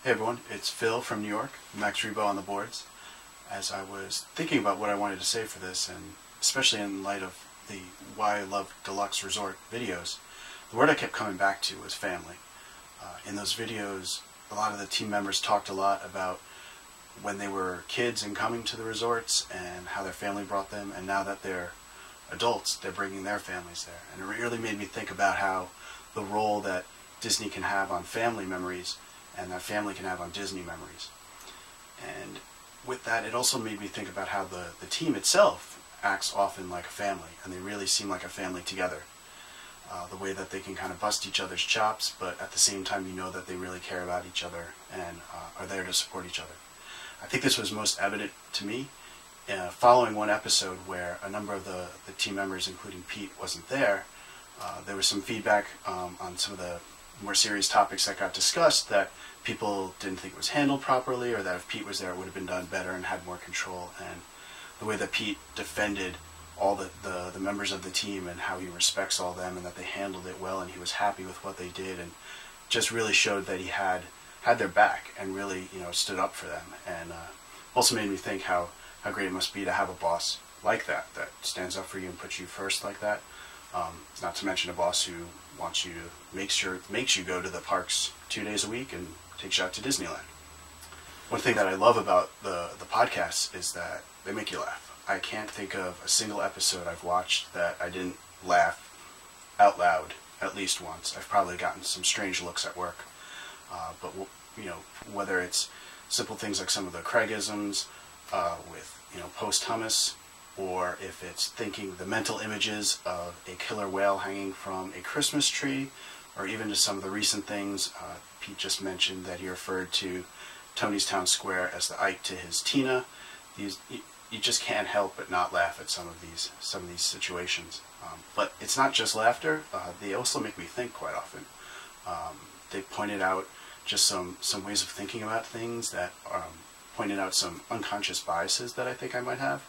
Hey everyone, it's Phil from New York, Max Rebo on the boards. As I was thinking about what I wanted to say for this, and especially in light of the Why I Love Deluxe Resort videos, the word I kept coming back to was family. In those videos, a lot of the team members talked a lot about when they were kids and coming to the resorts and how their family brought them, and now that they're adults, they're bringing their families there. And it really made me think about how the role that Disney can have on family memories and that family can have on Disney memories. And with that, it also made me think about how the team itself acts often like a family, and they really seem like a family together. The way that they can kind of bust each other's chops, but at the same time you know that they really care about each other and are there to support each other. I think this was most evident to me following one episode where a number of the team members, including Pete, wasn't there. There was some feedback on some of the more serious topics that got discussed that people didn't think it was handled properly, or that if Pete was there it would have been done better and had more control. And the way that Pete defended all the members of the team and how he respects all them and that they handled it well and he was happy with what they did, and just really showed that he had their back and really, stood up for them. And also made me think how great it must be to have a boss like that stands up for you and puts you first like that. Not to mention a boss who wants you to makes you go to the parks 2 days a week and takes you out to Disneyland. One thing that I love about the podcasts is that they make you laugh. I can't think of a single episode I've watched that I didn't laugh out loud at least once. I've probably gotten some strange looks at work, but whether it's simple things like some of the Craigisms with post-hummus, or if it's thinking the mental images of a killer whale hanging from a Christmas tree, or even just some of the recent things. Pete just mentioned that he referred to Tony's Town Square as the Ike to his Tina. You just can't help but not laugh at some of these situations. But it's not just laughter. They also make me think quite often. They pointed out just some ways of thinking about things that pointed out some unconscious biases that I think I might have.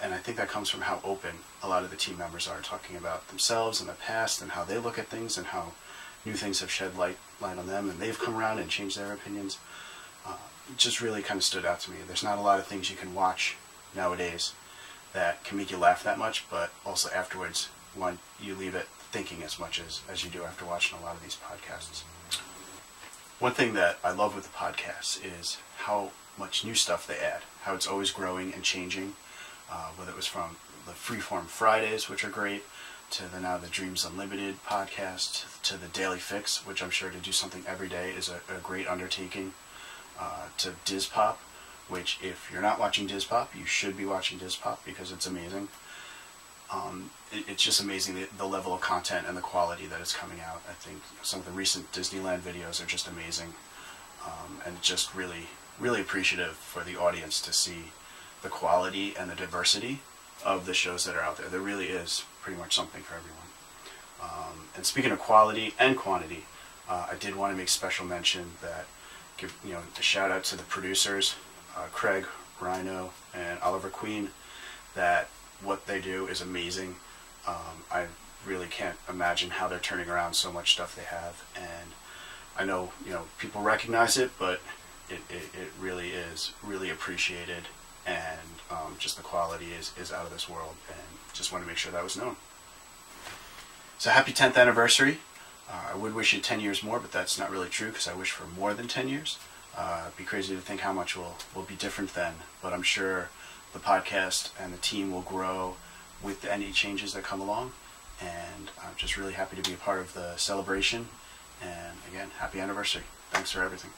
And I think that comes from how open a lot of the team members are, talking about themselves and the past and how they look at things and how new things have shed light on them and they've come around and changed their opinions. It just really kind of stood out to me. There's not a lot of things you can watch nowadays that can make you laugh that much, but also afterwards you leave it thinking as much as you do after watching a lot of these podcasts. One thing that I love with the podcasts is how much new stuff they add, how it's always growing and changing, whether it was from the Freeform Fridays, which are great, to now the Dreams Unlimited podcast, to the Daily Fix, which I'm sure to do something every day is a great undertaking, to DizPop, which if you're not watching DizPop, you should be watching DizPop because it's amazing. It's just amazing the level of content and the quality that is coming out. I think some of the recent Disneyland videos are just amazing, and just really appreciative for the audience to see the quality and the diversity of the shows that are out there. There really is pretty much something for everyone. And speaking of quality and quantity, I did want to make special mention that give a shout out to the producers, Craig, Rhino, and Oliver Queen. That what they do is amazing. I really can't imagine how they're turning around so much stuff they have, and I know people recognize it, but it really is really appreciated, and just the quality is out of this world, and just want to make sure that was known. So happy 10th anniversary. I would wish you 10 years more, but that's not really true because I wish for more than 10 years. It'd be crazy to think how much will be different then, but I'm sure the podcast and the team will grow with any changes that come along, and I'm just really happy to be a part of the celebration. And again, happy anniversary. Thanks for everything.